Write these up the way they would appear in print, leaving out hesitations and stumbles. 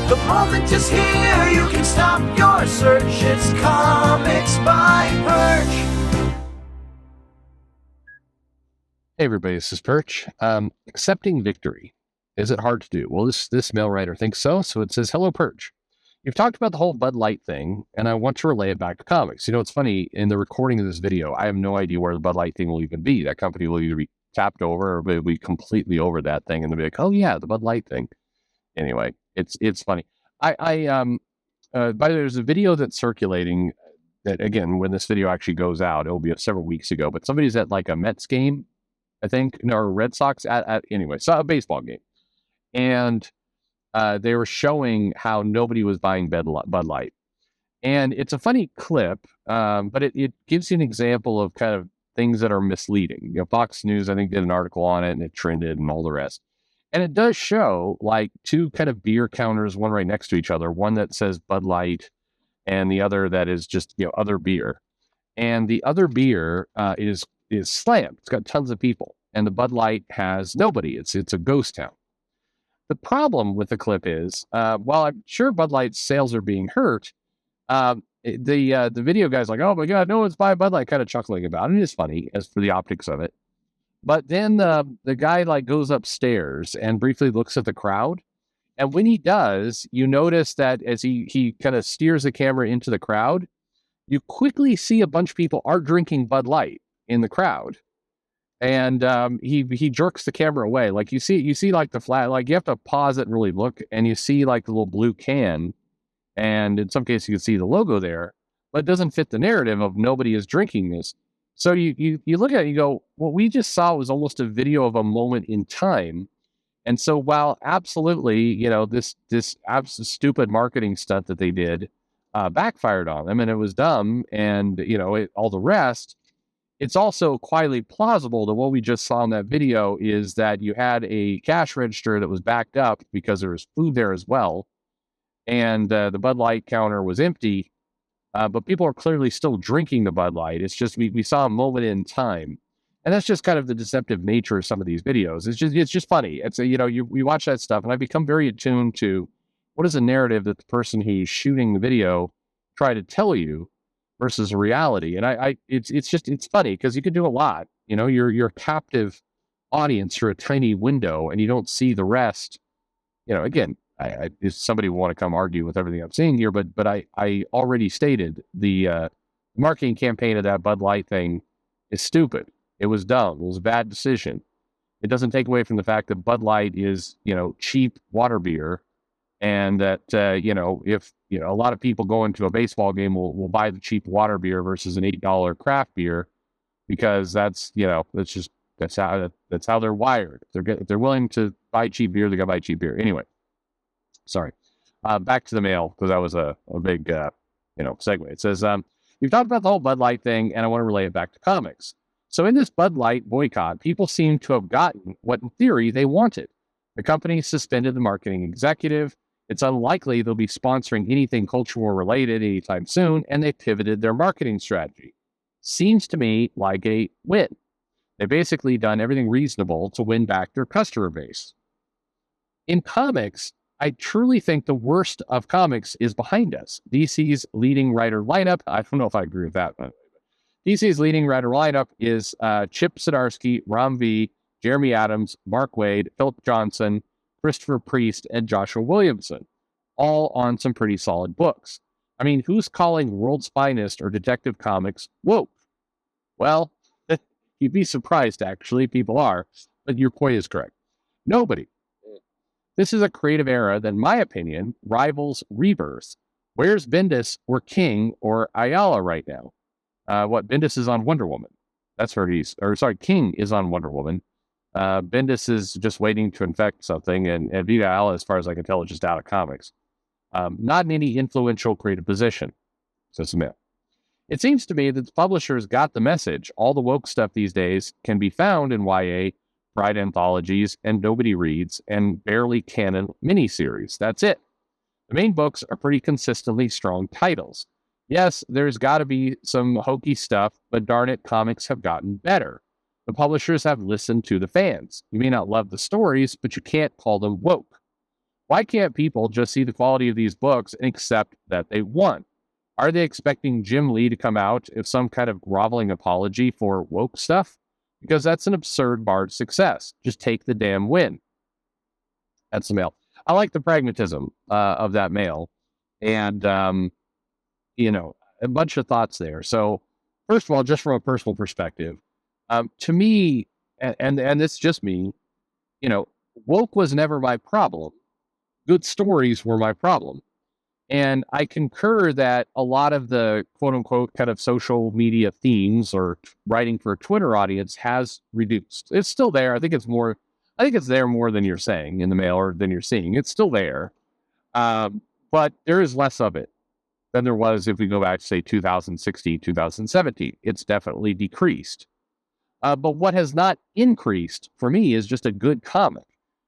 The moment is here, you can stop your search. It's Comics by Perch. Hey everybody, this is Perch. Accepting victory. Is it hard to do? Well, this mail writer thinks so. So it says, hello Perch. You've talked about the whole Bud Light thing, and I want to relay it back to comics. You know, it's funny, in the recording of this video, I have no idea where the Bud Light thing will even be. That company will either be tapped over or they'll be completely over that thing, and they'll be like, oh yeah, the Bud Light thing. Anyway, it's funny. By the way, there's a video that's circulating that, again, when this video actually goes out, it'll be several weeks ago, but somebody's at like a Mets game, I think, or Red Sox anyway, so a baseball game. And they were showing how nobody was buying Bud Light. And it's a funny clip, but it gives you an example of kind of things that are misleading. You know, Fox News, I think, did an article on it, and it trended and all the rest. And it does show like two kind of beer counters, one right next to each other, one that says Bud Light and the other that is just, you know, other beer. And the other beer is slammed. It's got tons of people. And the Bud Light has nobody. It's a ghost town. The problem with the clip is, while I'm sure Bud Light's sales are being hurt, the video guy's like, oh my God, no one's buying Bud Light, kind of chuckling about it. It is funny as for the optics of it. But then the guy like goes upstairs and briefly looks at the crowd. And when he does, you notice that as he kind of steers the camera into the crowd, you quickly see a bunch of people are drinking Bud Light in the crowd. And he jerks the camera away. Like you see like the flat, like you have to pause it and really look, and you see like the little blue can, and in some cases you can see the logo there, but it doesn't fit the narrative of nobody is drinking this. So you look at it and you go, what we just saw was almost a video of a moment in time. And so while absolutely, you know, this stupid marketing stunt that they did backfired on them, and it was dumb, and you know, all the rest. It's also quietly plausible that what we just saw in that video is that you had a cash register that was backed up because there was food there as well. And the Bud Light counter was empty, but people are clearly still drinking the Bud Light. It's just, we saw a moment in time. And that's just kind of the deceptive nature of some of these videos. It's just funny. It's you know, we watch that stuff and I become very attuned to what is the narrative that the person who's shooting the video try to tell you versus reality. And it's funny because you can do a lot. You know, you're a captive audience through a tiny window and you don't see the rest. You know, again, if somebody will want to come argue with everything I'm saying here, but I already stated the marketing campaign of that Bud Light thing is stupid. It was dumb. It was a bad decision. It doesn't take away from the fact that Bud Light is, you know, cheap water beer. And that, you know, if, you know, a lot of people going to a baseball game will buy the cheap water beer versus an $8 craft beer, because that's, you know, that's how they're wired. If they're willing to buy cheap beer, they're going to buy cheap beer. Anyway, sorry. Back to the mail, because that was a big, you know, segue. It says, you've talked about the whole Bud Light thing, and I want to relay it back to comics. So in this Bud Light boycott, people seem to have gotten what in theory they wanted. The company suspended the marketing executive. It's unlikely they'll be sponsoring anything cultural related anytime soon, and they pivoted their marketing strategy. Seems to me like a win. They've basically done everything reasonable to win back their customer base. In comics, I truly think the worst of comics is behind us. DC's leading writer lineup, I don't know if I agree with that, but DC's leading writer lineup is Chip Zdarsky, Ram V, Jeremy Adams, Mark Waid, Philip Johnson, Christopher Priest, and Joshua Williamson, all on some pretty solid books. I mean, who's calling World's Finest or Detective Comics woke? Well, you'd be surprised, actually. People are, but your point is correct. Nobody. This is a creative era that, in my opinion, rivals Rebirth. Where's Bendis or King or Ayala right now? Bendis is on Wonder Woman. That's where King is on Wonder Woman. Bendis is just waiting to infect something, and Vita Ayala, as far as I can tell, is just out of comics. Not in any influential creative position, says Smith. It seems to me that the publishers got the message. All the woke stuff these days can be found in YA, Pride anthologies, and nobody reads, and barely canon miniseries. That's it. The main books are pretty consistently strong titles. Yes, there's got to be some hokey stuff, but darn it, comics have gotten better. The publishers have listened to the fans. You may not love the stories, but you can't call them woke. Why can't people just see the quality of these books and accept that they won? Are they expecting Jim Lee to come out with some kind of groveling apology for woke stuff? Because that's an absurd bar to success. Just take the damn win. That's the mail. I like the pragmatism of that mail. And, a bunch of thoughts there. So, first of all, just from a personal perspective, to me, and this is just me, woke was never my problem. Good stories were my problem. And I concur that a lot of the quote unquote kind of social media themes or writing for a Twitter audience has reduced. It's still there. I think it's there more than you're saying in the mail or than you're seeing. It's still there. But there is less of it than there was if we go back to, say, 2016, 2017. It's definitely decreased. But what has not increased for me is just a good comic.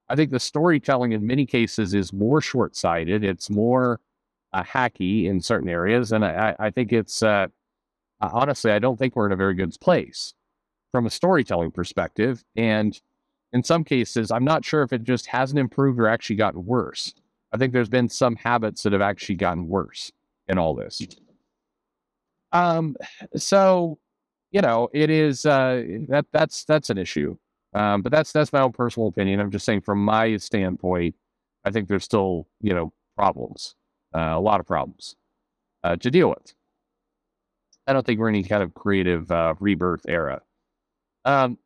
I think the storytelling in many cases is more short-sighted. It's more hacky in certain areas. And I think it's, honestly, I don't think we're in a very good place from a storytelling perspective. And in some cases, I'm not sure if it just hasn't improved or actually gotten worse. I think there's been some habits that have actually gotten worse in all this. So, it is, that's an issue. But that's my own personal opinion. I'm just saying from my standpoint, I think there's still, problems, a lot of problems, to deal with. I don't think we're in any kind of creative, rebirth era. To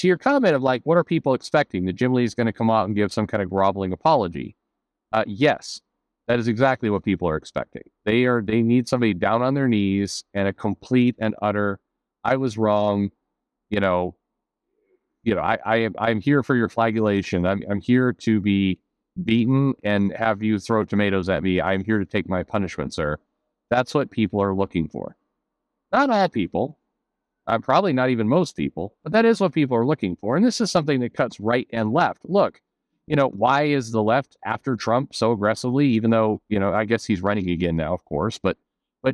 your comment of like, what are people expecting? That Jim Lee is going to come out and give some kind of groveling apology. Yes, that is exactly what people are expecting. They need somebody down on their knees and a complete and utter, I was wrong, I'm here for your flagellation. I'm here to be beaten and have you throw tomatoes at me. I'm here to take my punishment, sir. That's what people are looking for. Not all people. Probably not even most people, but that is what people are looking for. And this is something that cuts right and left. Look, why is the left after Trump so aggressively, even though, I guess he's running again now, of course, but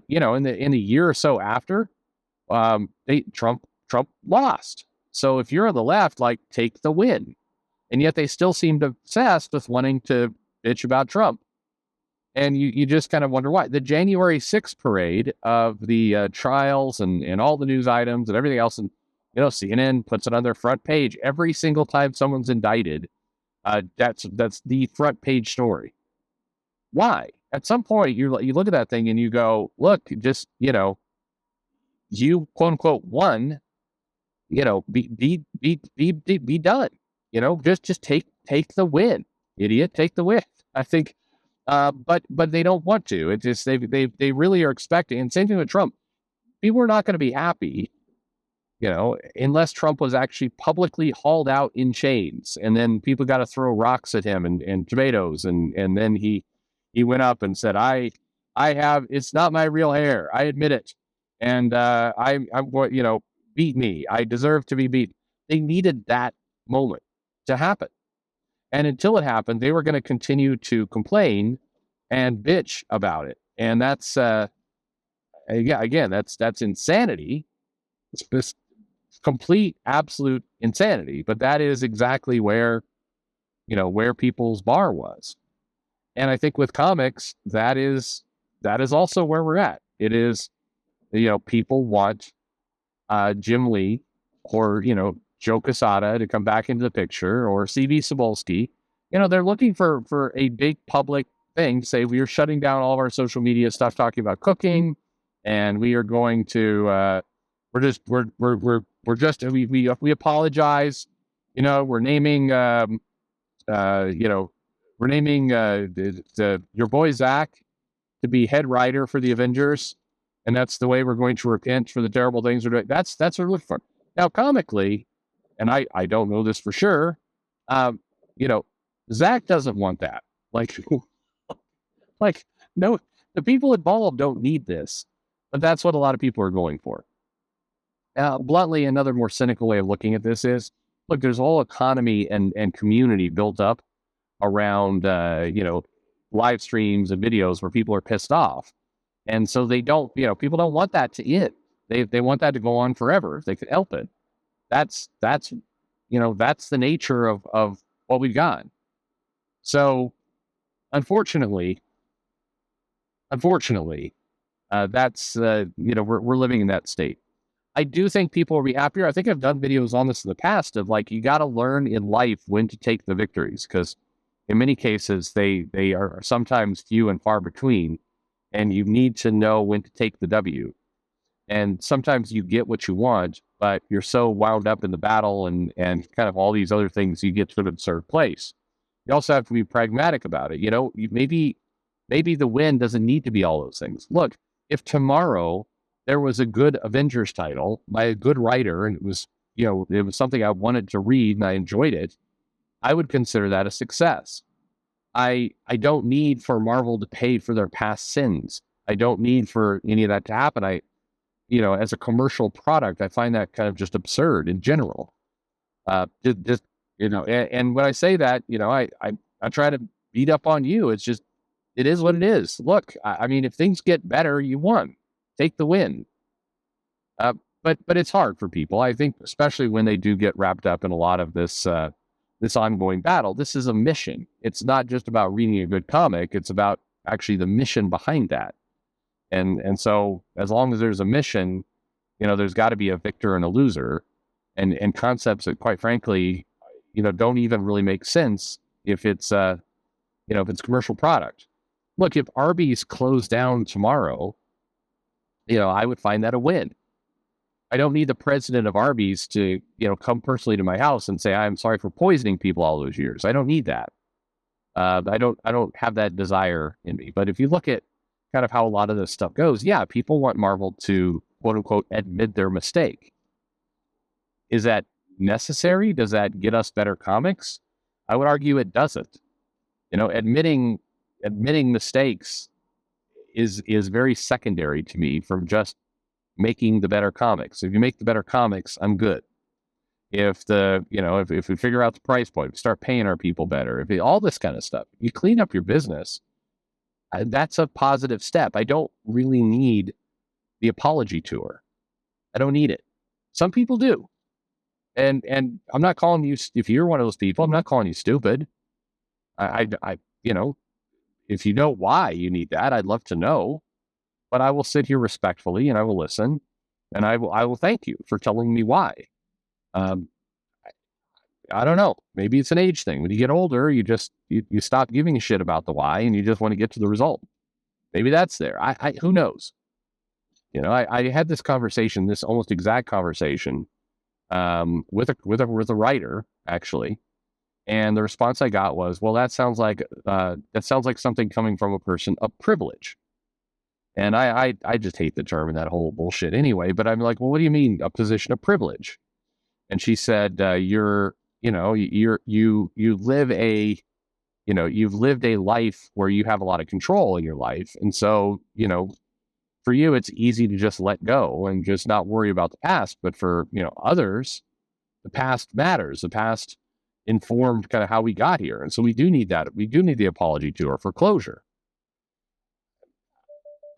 in the year or so after, Trump lost. So if you're on the left, like, take the win. And yet they still seem obsessed with wanting to bitch about Trump. And you just kind of wonder why. The January 6th parade of the trials and all the news items and everything else, and CNN puts it on their front page every single time someone's indicted. That's the front page story. Why? At some point, you look at that thing and you go, look, just you quote unquote won. Be done. Just take the win, idiot. Take the win. I think. But they don't want to. It's just they really are expecting. And same thing with Trump. People are not going to be happy, unless Trump was actually publicly hauled out in chains, and then people got to throw rocks at him and tomatoes, and then he went up and said, it's not my real hair. I admit it, and I'm beat me. I deserve to be beat. They needed that moment to happen. And until it happened, they were going to continue to complain and bitch about it. And that's, again, that's insanity. It's this complete, absolute insanity. But that is exactly where people's bar was. And I think with comics, that is also where we're at. It is, people want Jim Lee or, Joe Quesada to come back into the picture, or C.B. Cebulski. They're looking for a big public thing to say, we are shutting down all of our social media stuff talking about cooking, and we are going to we apologize. We're naming your boy Zach to be head writer for the Avengers, and that's the way we're going to repent for the terrible things we're doing. That's what we're looking for. Now, comically, and I don't know this for sure, Zach doesn't want that. No, the people involved don't need this, but that's what a lot of people are going for. Bluntly, another more cynical way of looking at this is, look, there's a whole economy and community built up around, live streams and videos where people are pissed off. And so they don't, people don't want that to end. They want that to go on forever if they could help it. That's the nature of what we've got. So unfortunately, that's we're living in that state. I do think people will be happier. I think I've done videos on this in the past of like, you got to learn in life when to take the victories, because in many cases they are sometimes few and far between, and you need to know when to take the W. And sometimes you get what you want, but you're so wound up in the battle and kind of all these other things, you get to an absurd place. You also have to be pragmatic about it. Maybe the win doesn't need to be all those things. Look, if tomorrow there was a good Avengers title by a good writer, and it was something I wanted to read and I enjoyed it, I would consider that a success. I don't need for Marvel to pay for their past sins. I don't need for any of that to happen. As a commercial product, I find that kind of just absurd in general. And when I say that, I try to beat up on you. It's just, it is what it is. Look, I mean, if things get better, you won. Take the win. But it's hard for people, I think, especially when they do get wrapped up in a lot of this ongoing battle. This is a mission. It's not just about reading a good comic. It's about actually the mission behind that. And so as long as there's a mission, there's got to be a victor and a loser, and concepts that, quite frankly, don't even really make sense if it's commercial product. Look, if Arby's closed down tomorrow, I would find that a win. I don't need the president of Arby's to, come personally to my house and say, I'm sorry for poisoning people all those years. I don't need that. I don't have that desire in me. But if you look at kind of how a lot of this stuff goes, yeah, people want Marvel to, quote unquote, admit their mistake. Is that necessary? Does that get us better comics? I would argue it doesn't. Admitting mistakes is very secondary to me from just making the better comics. If you make the better comics, I'm good. If if we figure out the price point, if we start paying our people better, all this kind of stuff, you clean up your business, that's a positive step. I don't really need the apology tour. I don't need it. Some people do. And I'm not calling you, if you're one of those people, I'm not calling you stupid. If you know why you need that, I'd love to know. But I will sit here respectfully and I will listen, and I will thank you for telling me why. I don't know. Maybe it's an age thing. When you get older, you stop giving a shit about the why, and you just want to get to the result. Maybe that's there. Who knows? I had this conversation, this almost exact conversation, with a writer, actually, and the response I got was, "Well, that sounds like something coming from a person of privilege." And I just hate the term and that whole bullshit anyway. But I'm like, well, what do you mean a position of privilege? And she said, you've lived a life where you have a lot of control in your life, and so for you, it's easy to just let go and just not worry about the past. But for others, the past matters. The past informed kind of how we got here, and so we do need that. We do need the apology tour for closure.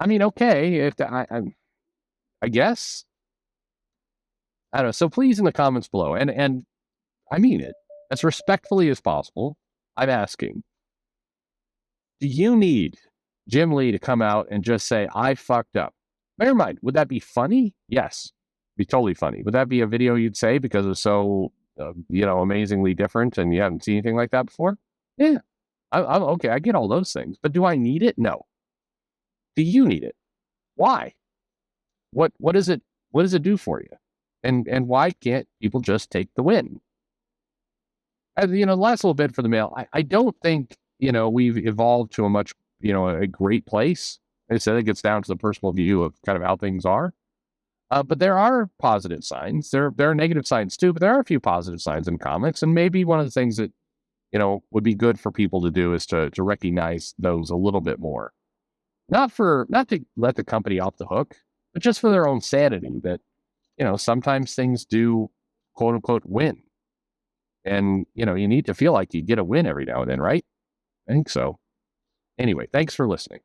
I mean, okay, if I guess, I don't know. So please, in the comments below, and I mean it as respectfully as possible, I'm asking, do you need Jim Lee to come out and just say, I fucked up? Bear in mind, would that be funny? Yes, be totally funny. Would that be a video you'd say because it's so, amazingly different and you haven't seen anything like that before? Yeah, I'm okay. I get all those things, but do I need it? No. Do you need it? Why? What does it do for you? And why can't people just take the win? Last little bit for the mail. I don't think, we've evolved to a much, a great place. Like I said, it gets down to the personal view of kind of how things are. But there are positive signs. There are negative signs too, but there are a few positive signs in comics. And maybe one of the things that, would be good for people to do is to recognize those a little bit more. Not to let the company off the hook, but just for their own sanity that, sometimes things do, quote unquote, win. And, you need to feel like you get a win every now and then, right? I think so. Anyway, thanks for listening.